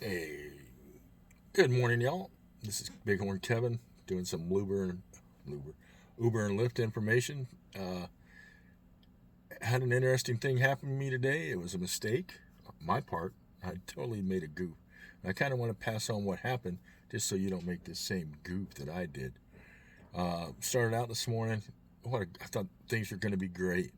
Hey, good morning, y'all. This is Bighorn Kevin doing some Uber and Lyft information. Had an interesting thing happen to me today. It was a mistake on my part. I totally made a goof. I kind of want to pass on what happened just so you don't make the same goof that I did. Started out this morning. I thought things were going to be great.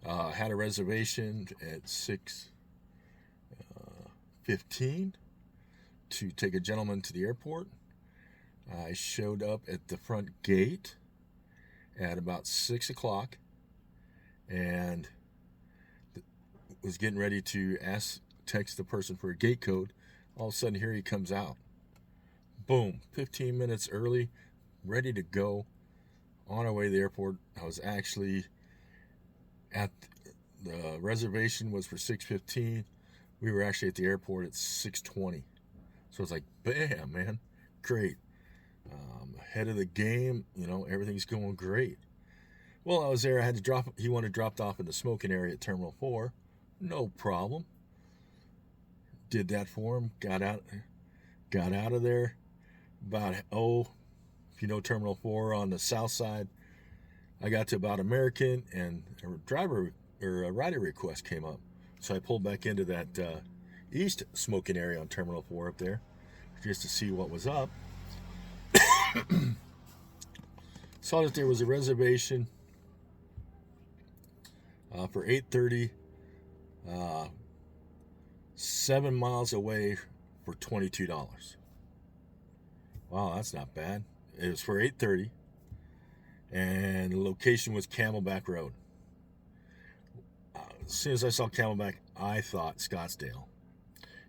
Had a reservation at 6:15 to take a gentleman to the airport. I showed up at the front gate at about 6 o'clock and was getting ready to text the person for a gate code. All of a sudden, here he comes out. Boom, 15 minutes early, ready to go, on our way to the airport. I was actually at the reservation was for 6:15. We were actually at the airport at 6:20. So it's like, bam, man, great. Ahead of the game, everything's going great. Well, I was there. He wanted dropped off in the smoking area at Terminal 4. No problem. Did that for him. Got out of there. About, if you know Terminal 4 on the south side, I got to about American and a rider request came up. So I pulled back into that east smoking area on Terminal 4 up there just to see what was up. Saw that there was a reservation for 8:30, 7 miles away for $22. Wow, that's not bad. It was for 8:30, and the location was Camelback Road. As soon as I saw Camelback, I thought Scottsdale.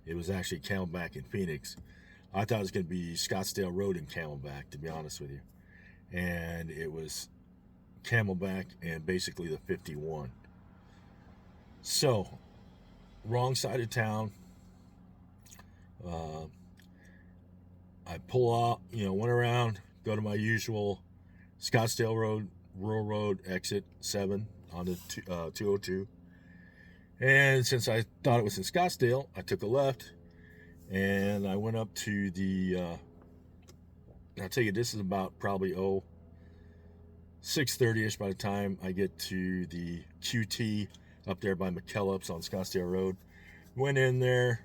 It was actually Camelback in Phoenix. I thought it was going to be Scottsdale Road in Camelback, to be honest with you. And it was Camelback and basically the 51. So, wrong side of town. I pull out, went around, go to my usual Scottsdale Road, Rural Road, exit 7 on the 202. And since I thought it was in Scottsdale, I took a left and I went up to the, I'll tell you, this is about probably, 6:30ish by the time I get to the QT up there by McKellips on Scottsdale Road. Went in there,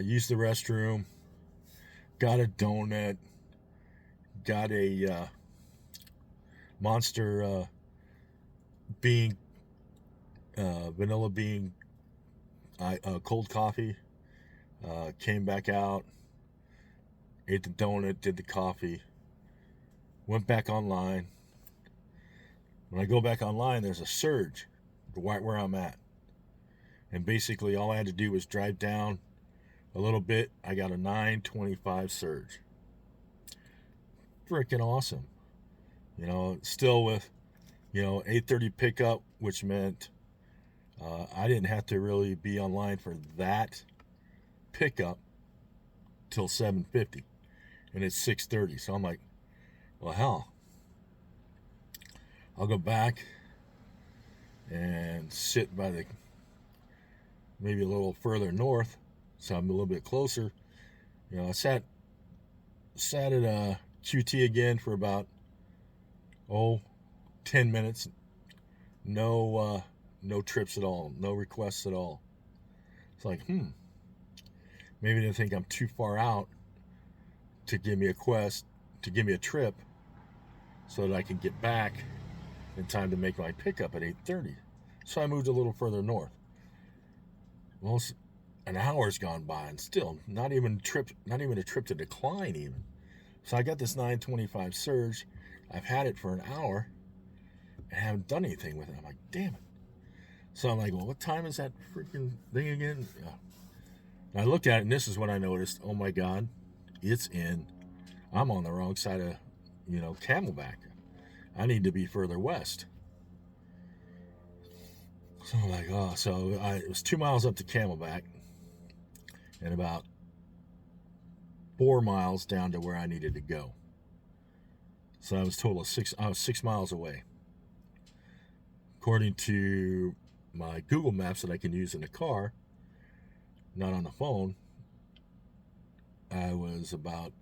used the restroom, got a donut, got a Monster bean, vanilla bean, cold coffee. Came back out, ate the donut, did the coffee, went back online. When I go back online, there's a surge right where I'm at. And basically all I had to do was drive down a little bit. I got a 925 surge. Freaking awesome. Still with, 8:30 pickup, which meant I didn't have to really be online for that pickup till 7:50, and it's 6:30. So I'm like, well, hell, I'll go back and sit by maybe a little further north, so I'm a little bit closer. I sat at a QT again for about 10 minutes. No trips at all, no requests at all. It's like, maybe they think I'm too far out to give me a trip so that I can get back in time to make my pickup at 8:30. So I moved a little further north. Well, an hour's gone by and still not even a trip to decline even. So I got this 925 surge. I've had it for an hour and haven't done anything with it. I'm like, damn it. So I'm like, well, what time is that freaking thing again? Yeah. And I looked at it, and this is what I noticed. Oh my God, I'm on the wrong side of, Camelback. I need to be further west. So I'm like, it was 2 miles up to Camelback and about 4 miles down to where I needed to go. So I was 6 miles away. According to my Google Maps that I can use in the car, not on the phone, I was about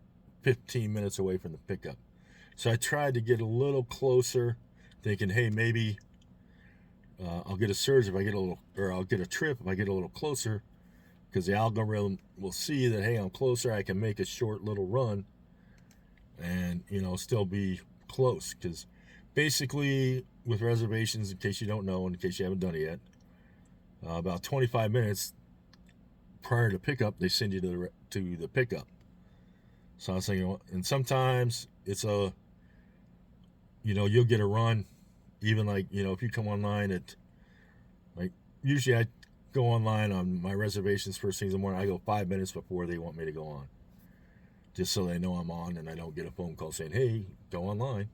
15 minutes away from the pickup. So I tried to get a little closer, thinking, hey, maybe I'll get a surge if I get a little, or I'll get a trip if I get a little closer, because the algorithm will see that, hey, I'm closer, I can make a short little run and, still be close. Because basically, with reservations, in case you don't know, in case you haven't done it yet, about 25 minutes prior to pickup, they send you to the pickup. So I was thinking, and sometimes it's you'll get a run, even like, if you come online at, like, usually I go online on my reservations first thing in the morning. I go 5 minutes before they want me to go on, just so they know I'm on and I don't get a phone call saying, hey, go online.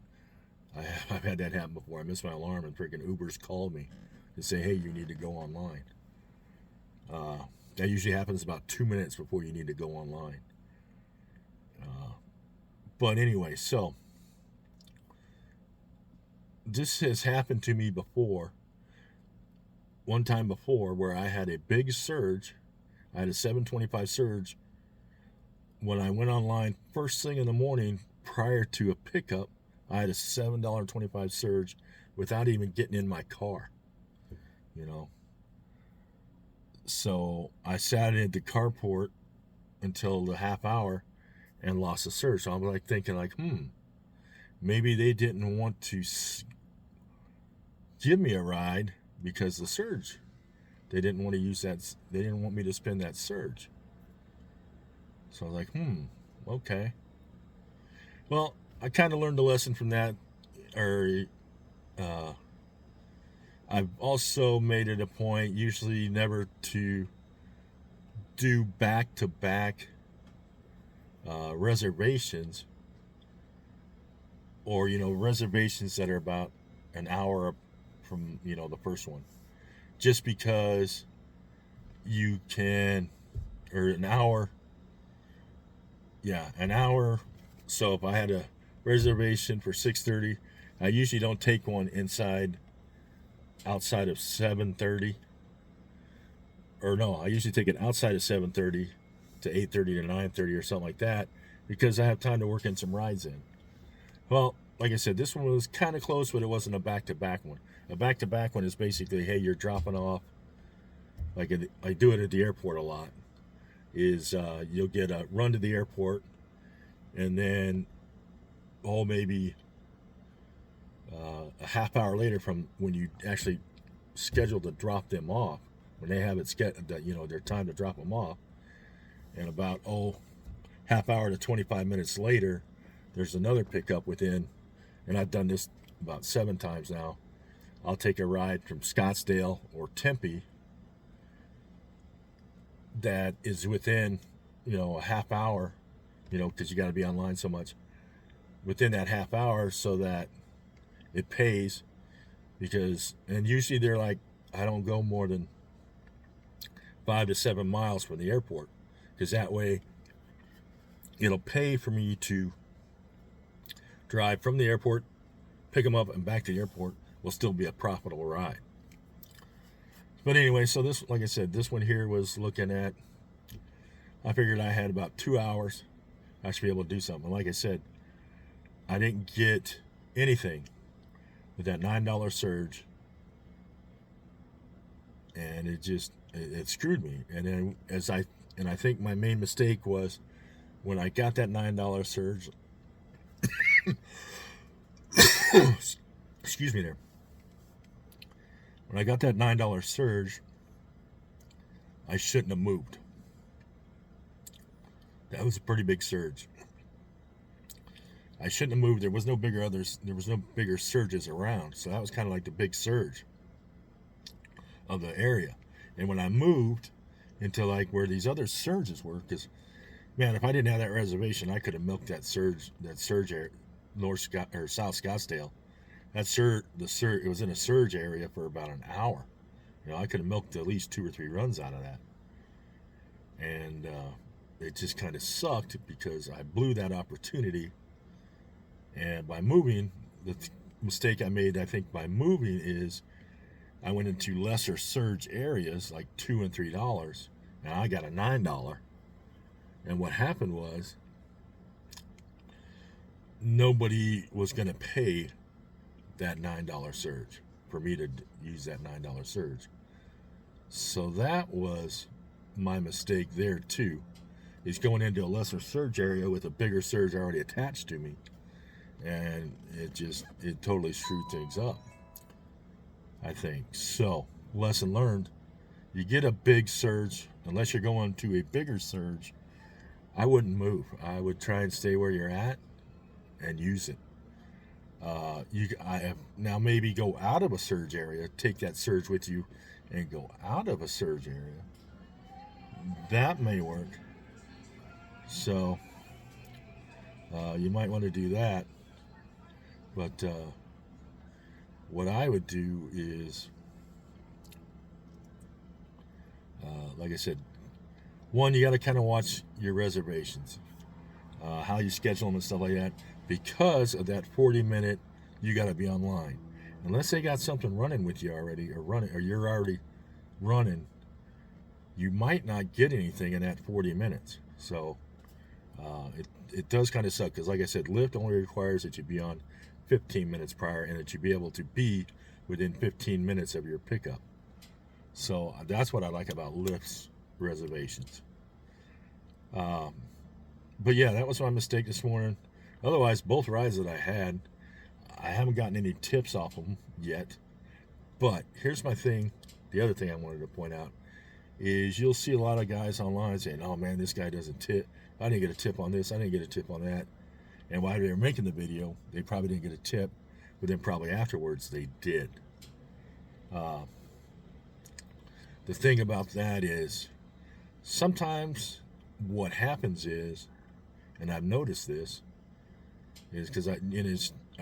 I've had that happen before. I missed my alarm and freaking Uber's called me to say, hey, you need to go online. That usually happens about 2 minutes before you need to go online. But anyway, so this has happened to me before. One time before, where I had a big surge. I had a 725 surge. When I went online first thing in the morning prior to a pickup, I had a $7.25 surge without even getting in my car. So I sat at the carport until the half hour and lost the surge. So I'm like thinking, like, maybe they didn't want to give me a ride because the surge. They didn't want to use that. They didn't want me to spend that surge. So I was like, okay. Well, I kind of learned a lesson from that. I've also made it a point, usually never to do back-to-back reservations, or reservations that are about an hour from the first one, just because you can, or an hour. So if I had a reservation for 6:30, I usually don't take one outside of 7:30. Or no, I usually take it outside of 7:30 to 8:30 to 9:30 or something like that, because I have time to work in some rides in. Well, like I said, this one was kind of close, but it wasn't a back-to-back one. A back-to-back one is basically, hey, you're dropping off, like I do it at the airport a lot, is you'll get a run to the airport, and then maybe a half hour later from when you actually schedule to drop them off, when they have it scheduled, their time to drop them off, and about half hour to 25 minutes later, there's another pickup within, and I've done this about 7 times now. I'll take a ride from Scottsdale or Tempe that is within, a half hour, because you got to be online so much, within that half hour, so that it pays. And usually they're like, I don't go more than 5 to 7 miles from the airport, because that way it'll pay for me to drive from the airport, pick them up, and back to the airport. Will still be a profitable ride. But anyway, so this, like I said, this one here was looking at, I figured I had about 2 hours. I should be able to do something. Like I said, I didn't get anything with that $9 surge, and it screwed me. And then I think my main mistake was when I got that $9 surge. Excuse me there. When I got that $9 surge, I shouldn't have moved. That was a pretty big surge. I shouldn't have moved. There was no bigger surges around. So that was kind of like the big surge of the area. And when I moved into like where these other surges were, because man, if I didn't have that reservation, I could have milked that surge area, South Scottsdale. It was in a surge area for about an hour. I could have milked at least 2 or 3 runs out of that. And it just kind of sucked because I blew that opportunity. And by moving, the mistake I made, I think, by moving is I went into lesser surge areas like $2 and $3. Now I got a $9. And what happened was nobody was going to pay that $9 surge for me to use that $9 surge. So that was my mistake there too, is going into a lesser surge area with a bigger surge already attached to me. And it totally screwed things up, I think. So, lesson learned, you get a big surge, unless you're going to a bigger surge, I wouldn't move. I would try and stay where you're at and use it. Now maybe go out of a surge area, take that surge with you and go out of a surge area. That may work. So, you might want to do that. But what I would do is, like I said, one, you got to kind of watch your reservations, how you schedule them and stuff like that. Because of that 40-minute, you got to be online. Unless they got something running with you already, or you're already running, you might not get anything in that 40 minutes. So it does kind of suck, because like I said, Lyft only requires that you be on 15 minutes prior and that you be able to be within 15 minutes of your pickup. So that's what I like about Lyft's reservations. But yeah, that was my mistake this morning. Otherwise, both rides that I had, I haven't gotten any tips off them yet. But here's my thing. The other thing I wanted to point out is you'll see a lot of guys online saying, oh man, this guy doesn't tip. I didn't get a tip on this. I didn't get a tip on that. And while they were making the video, they probably didn't get a tip. But then probably afterwards, they did. The thing about that is sometimes what happens is, and I've noticed this, is because I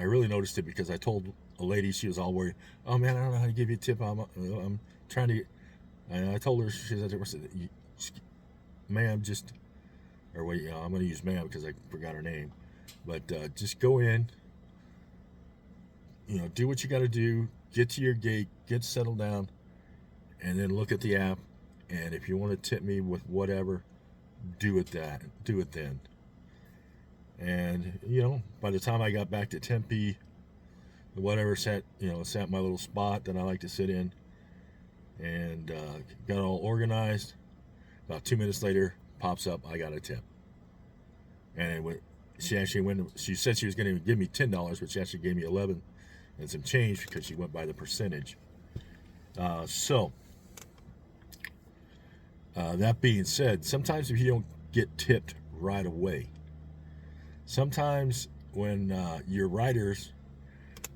really noticed it because I told a lady, she was all worried, oh man, I don't know how to give you a tip. I'm trying to, and I told her, she said, ma'am, or wait, I'm going to use ma'am because I forgot her name, but just go in, do what you got to do, get to your gate, get settled down, and then look at the app, and if you want to tip me with whatever, do it then. And by the time I got back to Tempe, whatever sat my little spot that I like to sit in, and got all organized. About 2 minutes later, pops up, I got a tip. And she said she was going to give me $10, but she actually gave me 11 and some change because she went by the percentage. That being said, sometimes if you don't get tipped right away, sometimes when your riders,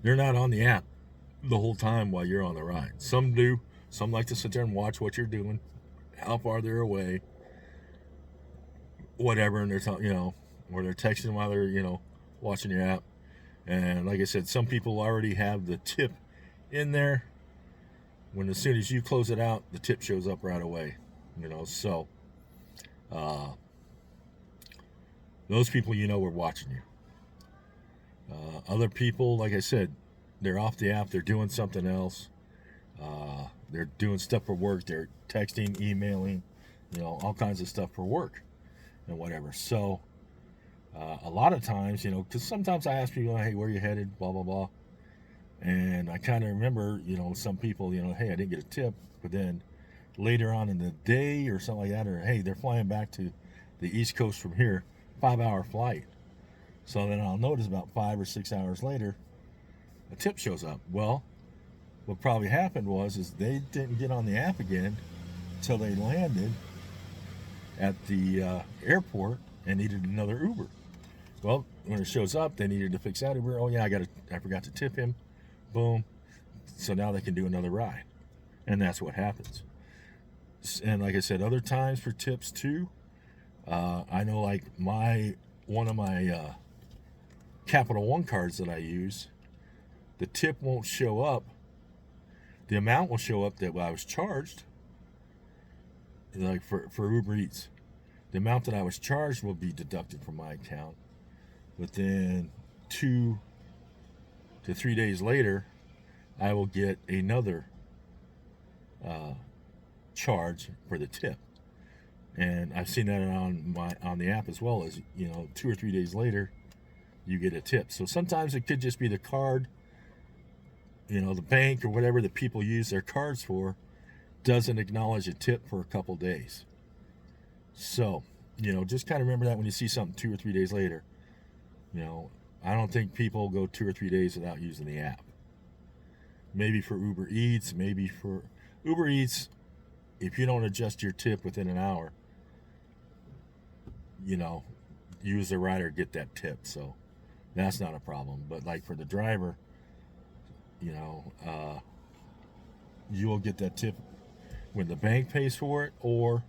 they're not on the app the whole time while you're on the ride. Some do. Some like to sit there and watch what you're doing, how far they're away, whatever, and they're or they're texting while they're watching your app. And like I said, some people already have the tip in there. When as soon as you close it out, the tip shows up right away. So those people we're watching you. Other people, like I said, they're off the app, they're doing something else. They're doing stuff for work, they're texting, emailing, all kinds of stuff for work and whatever. So a lot of times, because sometimes I ask people, hey, where are you headed, blah blah blah, and I kind of remember some people, hey, I didn't get a tip, but then later on in the day or something like that, or hey, they're flying back to the East Coast from here, 5-hour flight. So then I'll notice about 5 or 6 hours later, a tip shows up. Well, what probably happened is they didn't get on the app again until they landed at the airport and needed another Uber. Well, when it shows up, they needed to fix that Uber. Oh yeah, I forgot to tip him. Boom. So now they can do another ride, and that's what happens. And like I said, other times for tips too. I know, like one of my Capital One cards that I use, the tip won't show up. The amount will show up that I was charged, like for Uber Eats. The amount that I was charged will be deducted from my account. But then 2 to 3 days later, I will get another charge for the tip. And I've seen that on the app as well. As 2 or 3 days later, you get a tip. So sometimes it could just be the card, the bank or whatever that people use their cards for doesn't acknowledge a tip for a couple days. So, just kind of remember that when you see something 2 or 3 days later. I don't think people go 2 or 3 days without using the app. Maybe for Uber Eats, if you don't adjust your tip within an hour, you as a rider get that tip. So that's not a problem. But like for the driver, you will get that tip when the bank pays for it or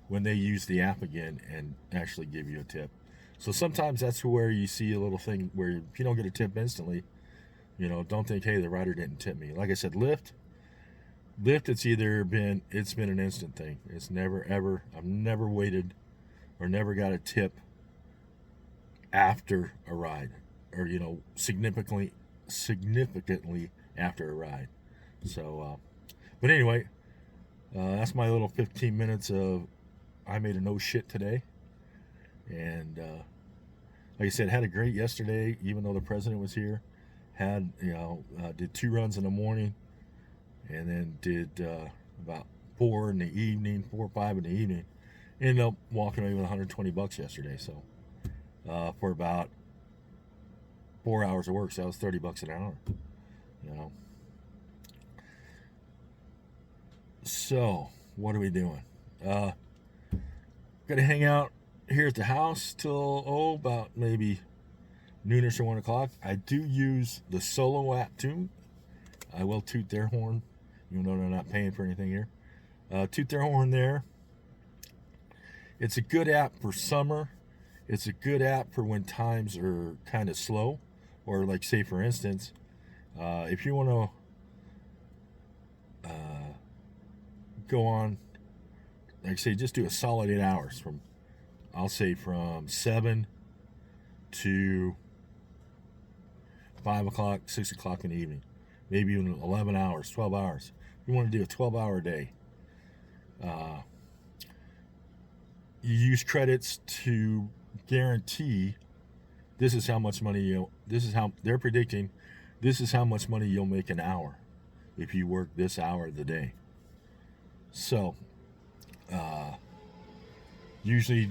when they use the app again and actually give you a tip. So sometimes that's where you see a little thing where if you don't get a tip instantly, don't think, hey, the rider didn't tip me. Like I said, Lyft, it's been an instant thing. It's never ever, I've never waited or never got a tip after a ride or, significantly after a ride. So, but anyway, that's my little 15 minutes of I made a no shit today. And like I said, had a great yesterday, even though the president was here. Did 2 runs in the morning, and then did about 4 or 5 in the evening. Ended up walking away with $120 yesterday. So for about 4 hours of work, so that was $30 an hour. So what are we doing? Gonna hang out here at the house till about maybe noonish or 1 o'clock. I do use the Solo app too. I will toot their horn, even though they're not paying for anything here. Toot their horn there. It's a good app for summer. It's a good app for when times are kind of slow, or like say for instance, if you want to go on, like say, just do a solid 8 hours from 7 to 5 o'clock, 6 o'clock in the evening, maybe even 11 hours, 12 hours. You want to do a 12-hour day. You use credits to guarantee this is how much money this is how they're predicting this is how much money you'll make an hour if you work this hour of the day. So usually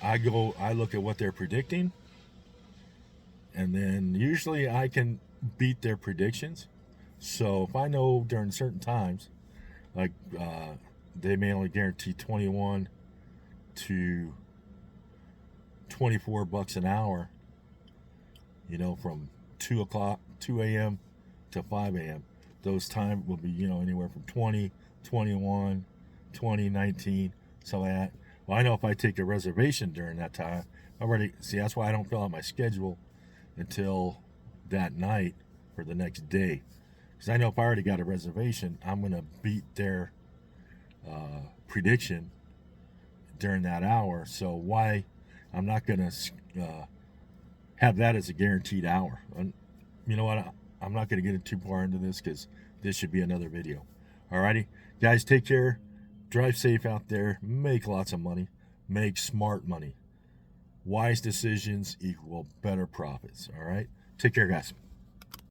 I look at what they're predicting, and then usually I can beat their predictions. So if I know during certain times, like they may only guarantee 21 to 24 bucks an hour, from 2 a.m. to 5 a.m. Those times will be, anywhere from 20, 21, 20, 19, something like that. Well, I know if I take a reservation during that time, that's why I don't fill out my schedule until that night for the next day. Because I know if I already got a reservation, I'm going to beat their prediction during that hour. So why I'm not going to have that as a guaranteed hour. And you know what? I'm not going to get too far into this because this should be another video. Alrighty, guys, take care. Drive safe out there. Make lots of money. Make smart money. Wise decisions equal better profits. All right? Take care, guys.